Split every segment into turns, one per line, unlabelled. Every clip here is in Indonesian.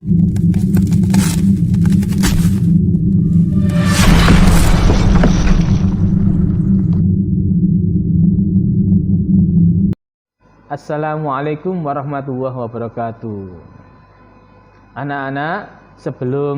Assalamualaikum warahmatullahi wabarakatuh. Anak-anak, sebelum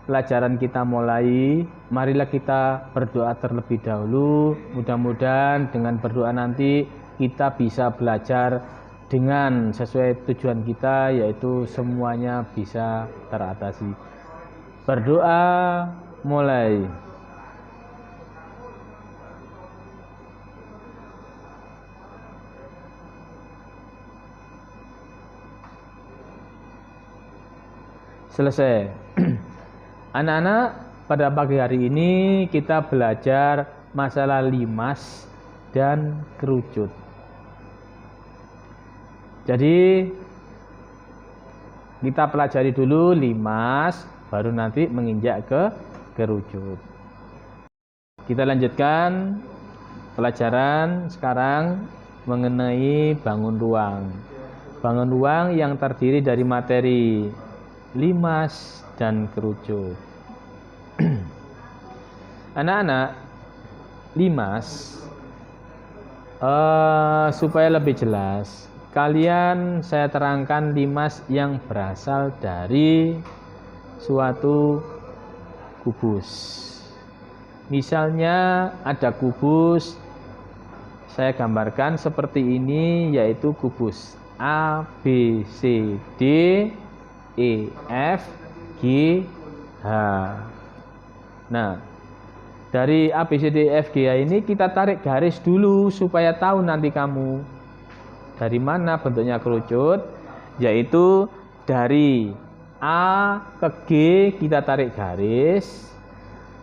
pelajaran kita mulai, marilah kita berdoa terlebih dahulu. Mudah-mudahan dengan berdoa nanti kita bisa belajar dengan sesuai tujuan kita, yaitu semuanya bisa teratasi. Berdoa mulai. Selesai. Anak-anak, pada pagi hari ini kita belajar masalah limas dan kerucut. Jadi kita pelajari dulu limas, baru nanti menginjak ke kerucut. Kita lanjutkan pelajaran sekarang mengenai bangun ruang. Bangun ruang yang terdiri dari materi limas dan kerucut. Anak-anak, limas, supaya lebih jelas, saya terangkan limas yang berasal dari suatu kubus. Misalnya ada kubus, saya gambarkan seperti ini, yaitu kubus A, B, C, D, E, F, G, H. Nah, dari A, B, C, D, E, F, G, H ini kita tarik garis dulu supaya tahu nanti kamu dari mana bentuknya kerucut, yaitu dari A ke G kita tarik garis,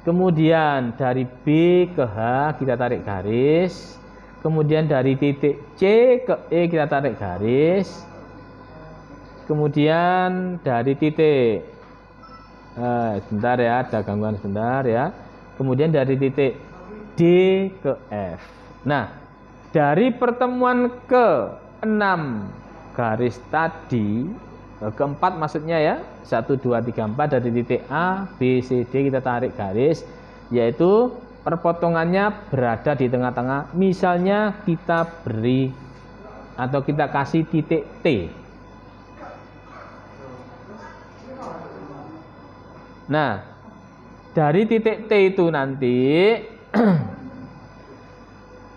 kemudian dari B ke H kita tarik garis, kemudian dari titik C ke E kita tarik garis, kemudian dari titik sebentar ya, ada gangguan sebentar ya, kemudian dari titik D ke F. Nah, dari pertemuan ke-6 garis tadi, keempat maksudnya ya, 1, 2, 3, 4, dari titik A, B, C, D kita tarik garis, yaitu perpotongannya berada di tengah-tengah. Misalnya kita beri atau kita kasih titik T. Nah, dari titik T itu nanti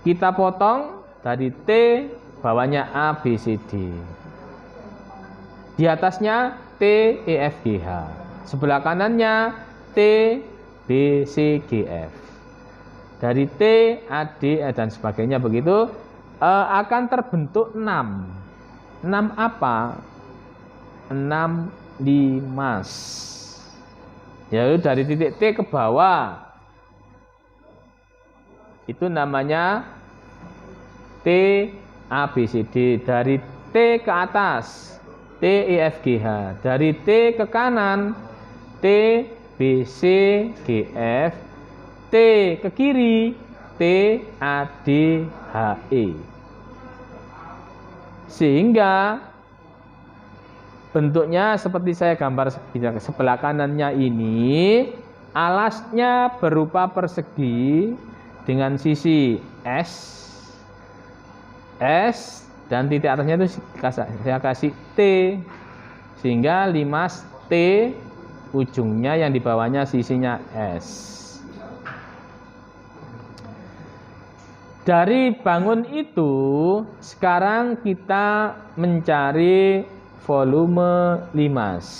kita potong dari T, bawahnya A, B, C, D. Di atasnya T, E, F, G, H. Sebelah kanannya T, B, C, G, F. Dari T, A, D, E, dan sebagainya begitu akan terbentuk 6. 6 apa? 6 limas. Yaitu dari titik T ke bawah, itu namanya T, A, B, C, D. Dari T ke atas, T, E, F, G, H. Dari T ke kanan, T, B, C, G, F. T ke kiri, T, A, D, H, E. Sehingga bentuknya seperti saya gambar sebelah kanannya ini, alasnya berupa persegi dengan sisi S, dan titik atasnya itu saya kasih T, sehingga limas T, ujungnya yang di bawahnya sisinya S. Dari bangun itu, sekarang kita mencari volume limas.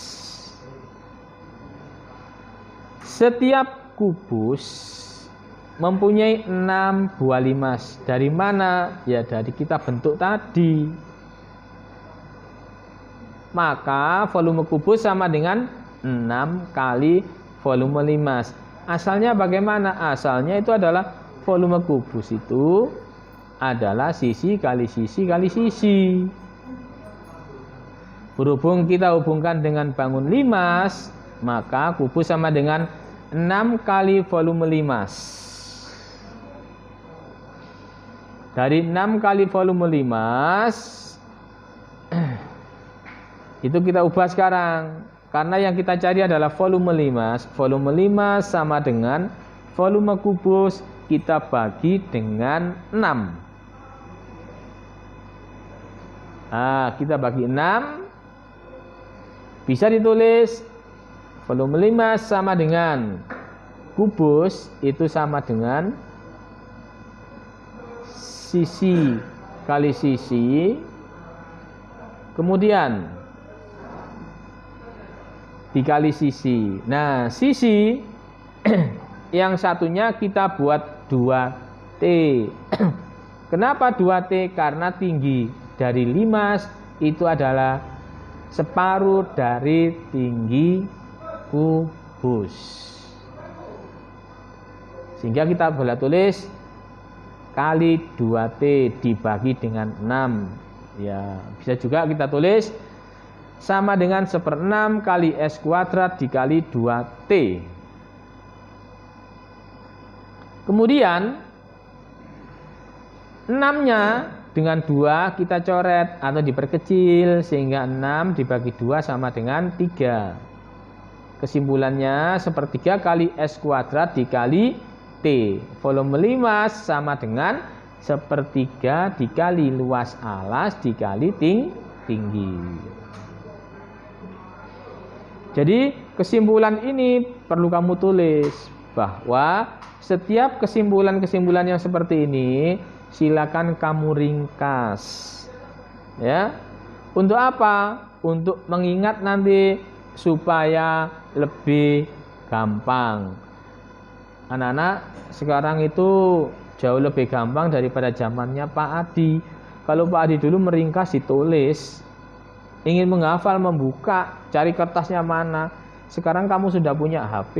Setiap kubus mempunyai 6 buah limas. Dari mana? Ya dari kita bentuk tadi. Maka volume kubus sama dengan 6 kali volume limas. Asalnya bagaimana? Asalnya itu adalah volume kubus itu adalah sisi kali sisi kali sisi. Berhubung kita hubungkan dengan bangun limas, maka kubus sama dengan 6 kali volume limas. Dari 6 kali volume limas Itu kita ubah sekarang. Karena yang kita cari adalah volume 5. Volume 5 sama dengan volume kubus kita bagi dengan 6. Nah, kita bagi 6. Bisa ditulis volume 5 sama dengan kubus itu sama dengan sisi kali sisi, kemudian dikali sisi. Nah, sisi yang satunya kita buat 2T. Kenapa 2T? Karena tinggi dari 5 itu adalah separuh dari tinggi kubus. Sehingga kita boleh tulis kali 2T dibagi dengan 6. Ya, bisa juga kita tulis sama dengan 1/6 kali S kuadrat dikali 2T. Kemudian 6-nya dengan 2 kita coret atau diperkecil sehingga 6 dibagi 2 sama dengan 3. Kesimpulannya 1/3 kali S kuadrat dikali T. Volume 5 sama dengan 1/3 dikali luas alas dikali tinggi. Jadi kesimpulan ini perlu kamu tulis bahwa setiap kesimpulan-kesimpulan yang seperti ini silakan kamu ringkas. Ya. Untuk apa? Untuk mengingat nanti supaya lebih gampang. Anak-anak sekarang itu jauh lebih gampang daripada zamannya Pak Adi. Kalau Pak Adi dulu meringkas ditulis. Ingin menghafal, membuka, cari kertasnya mana. Sekarang kamu sudah punya HP.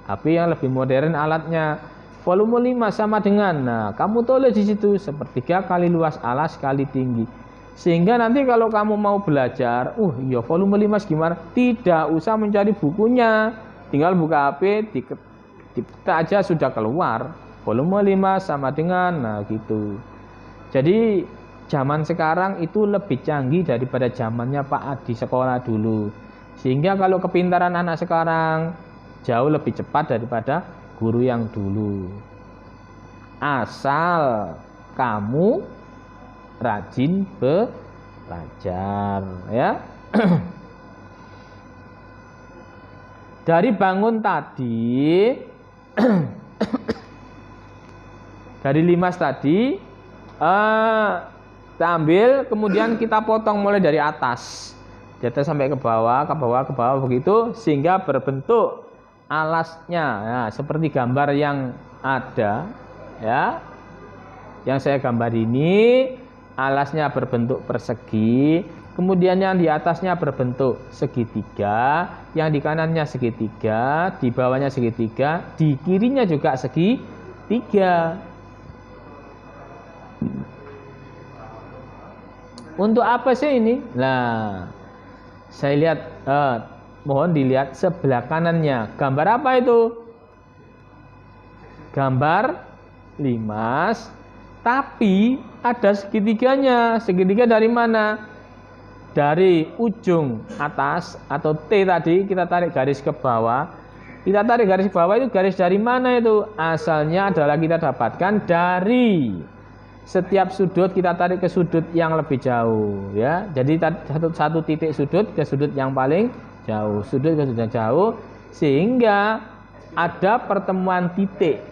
HP yang lebih modern alatnya. Volume 5 sama dengan, nah kamu tulis di situ 1/3 kali luas alas kali tinggi. Sehingga nanti kalau kamu mau belajar, iya volume 5 gimana? Tidak usah mencari bukunya. Tinggal buka HP, diketik aja sudah keluar. Volume 5 sama dengan, nah gitu. Jadi zaman sekarang itu lebih canggih daripada zamannya Pak Adi sekolah dulu. Sehingga kalau kepintaran anak sekarang jauh lebih cepat daripada guru yang dulu. Asal kamu rajin belajar, ya. Dari bangun tadi dari 5 tadi kita ambil, kemudian kita potong mulai dari atas. Di atas sampai ke bawah, ke bawah, ke bawah begitu sehingga berbentuk alasnya. Nah, seperti gambar yang ada, ya. Yang saya gambar ini alasnya berbentuk persegi, kemudian yang di atasnya berbentuk segitiga, yang di kanannya segitiga, di bawahnya segitiga, di kirinya juga segitiga. Untuk apa sih ini? Nah, saya lihat, mohon dilihat sebelah kanannya. Gambar apa itu? Gambar limas, tapi ada segitiganya. Segitiga dari mana? Dari ujung atas atau T tadi kita tarik garis ke bawah. Kita tarik garis ke bawah itu garis dari mana itu? Asalnya adalah kita dapatkan dari setiap sudut kita tarik ke sudut yang lebih jauh, ya. Jadi satu titik sudut ke sudut yang paling jauh, sudut ke sudut yang jauh, sehingga ada pertemuan titik.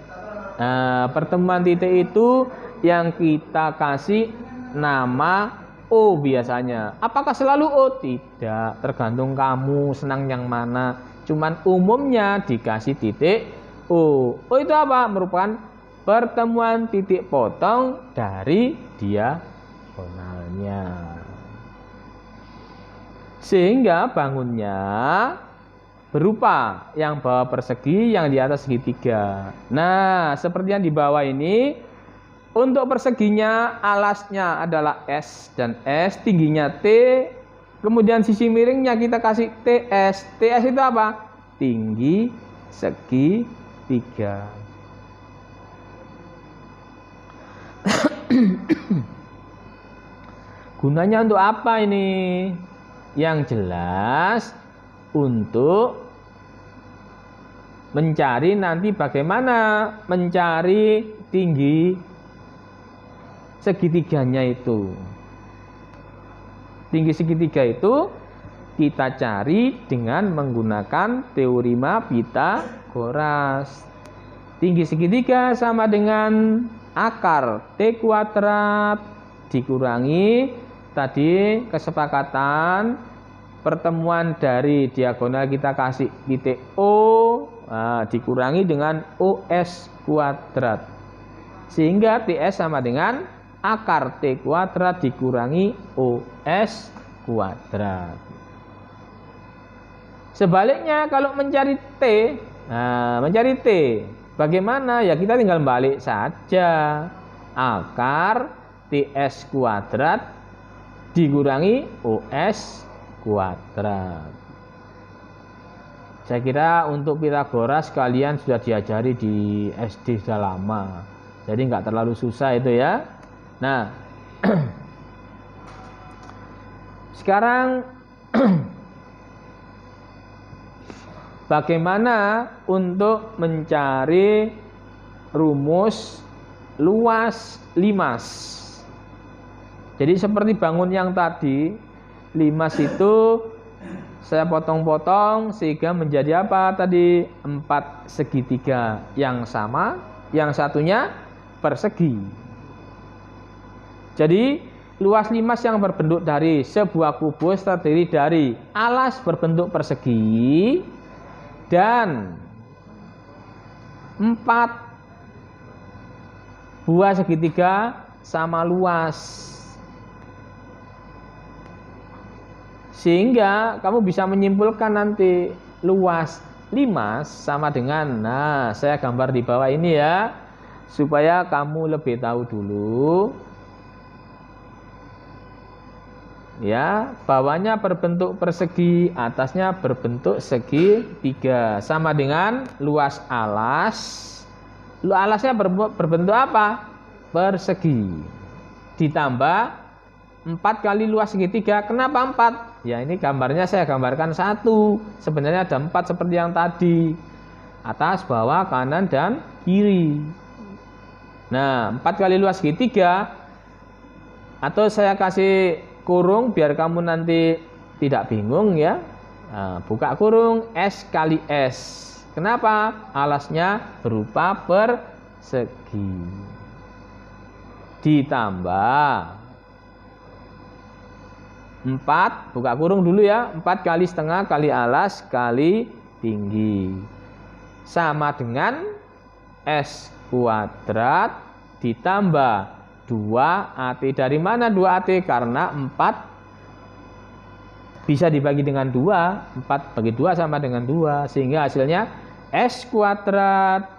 Nah, pertemuan titik itu yang kita kasih nama O biasanya. Apakah selalu O? Tidak, tergantung kamu senang yang mana. Cuman umumnya dikasih titik O. O itu apa? Merupakan pertemuan titik potong dari diagonalnya. Sehingga bangunnya berupa yang bawah persegi, yang di atas segitiga. Nah, seperti yang di bawah ini, untuk perseginya alasnya adalah S dan S, tingginya T, kemudian sisi miringnya kita kasih TS. TS itu apa? Tinggi segitiga. Gunanya untuk apa ini? Yang jelas untuk mencari nanti bagaimana mencari tinggi segitiganya itu. Tinggi segitiga itu kita cari dengan menggunakan teorema Pythagoras. Tinggi segitiga sama dengan akar T kuadrat dikurangi tadi kesepakatan pertemuan dari diagonal kita kasih titik O, dikurangi dengan OS kuadrat. Sehingga TS sama dengan akar T kuadrat dikurangi OS kuadrat. Sebaliknya kalau mencari T, bagaimana? Ya kita tinggal balik saja. Akar TS kuadrat dikurangi OS kuadrat. Saya kira untuk Pythagoras kalian sudah diajari di SD sudah lama. Jadi nggak terlalu susah itu ya. Nah, sekarang bagaimana untuk mencari rumus luas limas? Jadi seperti bangun yang tadi, limas itu saya potong-potong sehingga menjadi apa tadi? 4 segitiga yang sama, yang satunya persegi. Jadi luas limas yang berbentuk dari sebuah kubus terdiri dari alas berbentuk persegi dan 4 buah segitiga sama luas. Sehingga kamu bisa menyimpulkan nanti luas limas sama dengan, nah saya gambar di bawah ini ya, supaya kamu lebih tahu dulu. Ya, bawahnya berbentuk persegi, atasnya berbentuk segitiga, sama dengan luas alas. Alasnya berbentuk apa? Persegi. Ditambah 4 kali luas segitiga. Kenapa 4? Ya ini gambarnya saya gambarkan 1. Sebenarnya ada 4 seperti yang tadi. Atas, bawah, kanan, dan kiri. Nah, 4 kali luas segitiga. Atau saya kasih kurung biar kamu nanti tidak bingung ya. Nah, buka kurung S kali S. Kenapa? Alasnya berupa persegi. Ditambah 4, buka kurung dulu ya, 4 kali setengah kali alas kali tinggi. Sama dengan S kuadrat ditambah 2AT. Dari mana 2AT? Karena 4 bisa dibagi dengan 2. 4 bagi 2 sama dengan 2. Sehingga hasilnya S kuadrat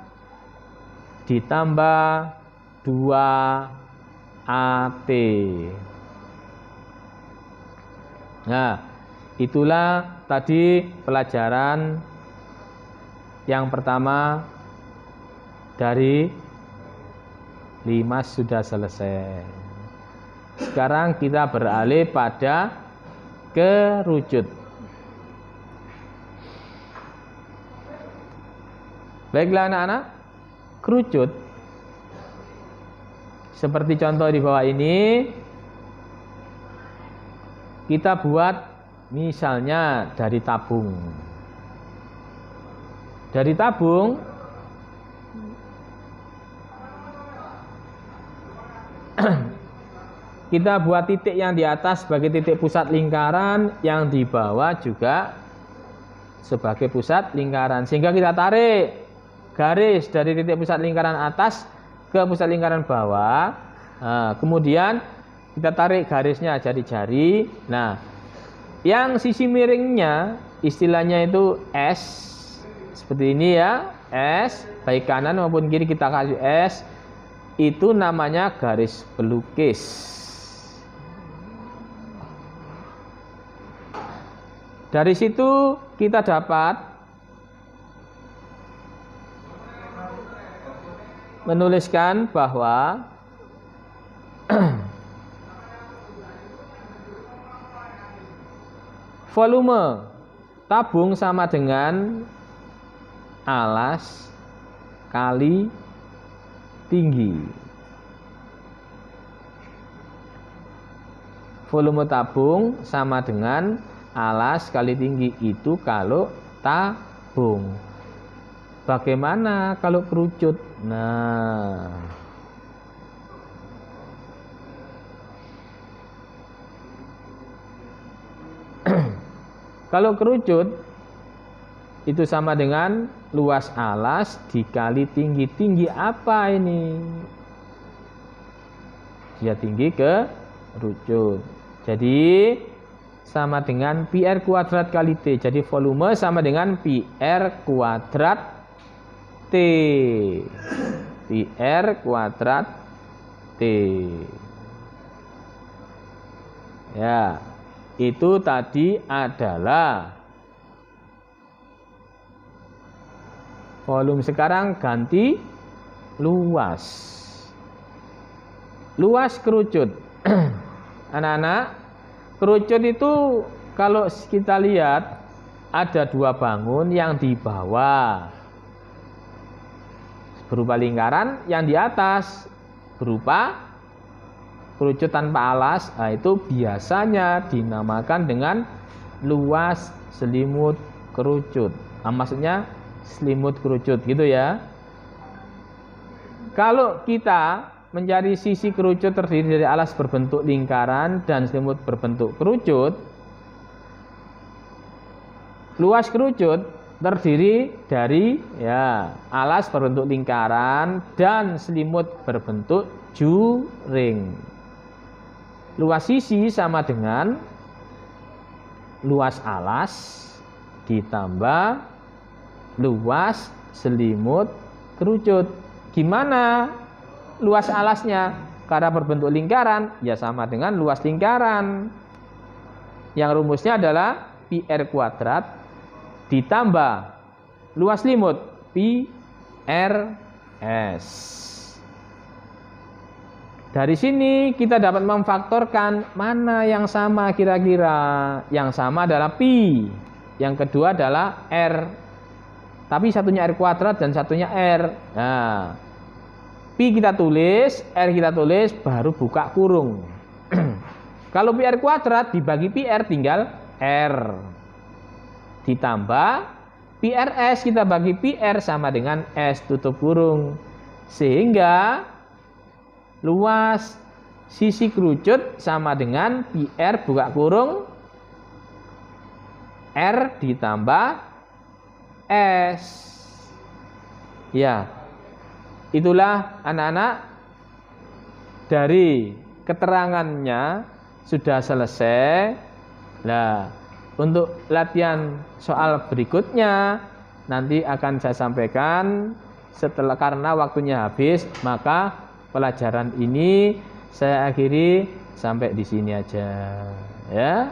ditambah 2AT. Nah, itulah tadi pelajaran yang pertama dari limas sudah selesai. Sekarang kita beralih pada kerucut. Baiklah anak-anak, kerucut seperti contoh di bawah ini. Kita buat misalnya dari tabung. Dari tabung kita buat titik yang di atas sebagai titik pusat lingkaran, yang di bawah juga sebagai pusat lingkaran. Sehingga kita tarik garis dari titik pusat lingkaran atas ke pusat lingkaran bawah. Nah, kemudian kita tarik garisnya jari-jari. Nah, yang sisi miringnya istilahnya itu S. Seperti ini ya, S. Baik kanan maupun kiri kita kasih S. Itu namanya garis pelukis. Dari situ kita dapat menuliskan bahwa volume tabung sama dengan alas kali tinggi. Volume tabung sama dengan alas kali tinggi itu kalau tabung. Bagaimana kalau kerucut? Nah, kalau kerucut itu sama dengan luas alas dikali tinggi. Tinggi apa ini? Dia tinggi ke kerucut. Jadi sama dengan PR kuadrat kali T. Jadi volume sama dengan PR kuadrat T. PR kuadrat T. Ya, itu tadi adalah volume. Sekarang ganti luas. Luas kerucut. Anak-anak, kerucut itu kalau kita lihat ada dua bangun yang di bawah berupa lingkaran, yang di atas berupa kerucut tanpa alas. Nah, itu biasanya dinamakan dengan luas selimut kerucut. Nah, maksudnya selimut kerucut gitu ya. Kalau kita mencari sisi kerucut terdiri dari alas berbentuk lingkaran dan selimut berbentuk kerucut, luas kerucut terdiri dari alas berbentuk lingkaran dan selimut berbentuk juring. Luas sisi sama dengan luas alas ditambah luas selimut kerucut. Gimana luas alasnya? Karena berbentuk lingkaran, ya sama dengan luas lingkaran. Yang rumusnya adalah PR kuadrat ditambah luas selimut PRS. Dari sini kita dapat memfaktorkan mana yang sama kira-kira. Yang sama adalah P, yang kedua adalah R. Tapi satunya R kuadrat dan satunya R. Nah, P kita tulis, R kita tulis, baru buka kurung. Kalau PR kuadrat dibagi PR tinggal R. Ditambah PRS kita bagi PR sama dengan S tutup kurung. Sehingga luas sisi kerucut sama dengan PR buka kurung R ditambah S. Ya, itulah anak-anak, dari keterangannya sudah selesai. Nah, untuk latihan soal berikutnya nanti akan saya sampaikan setelah, karena waktunya habis, maka pelajaran ini saya akhiri sampai di sini aja ya.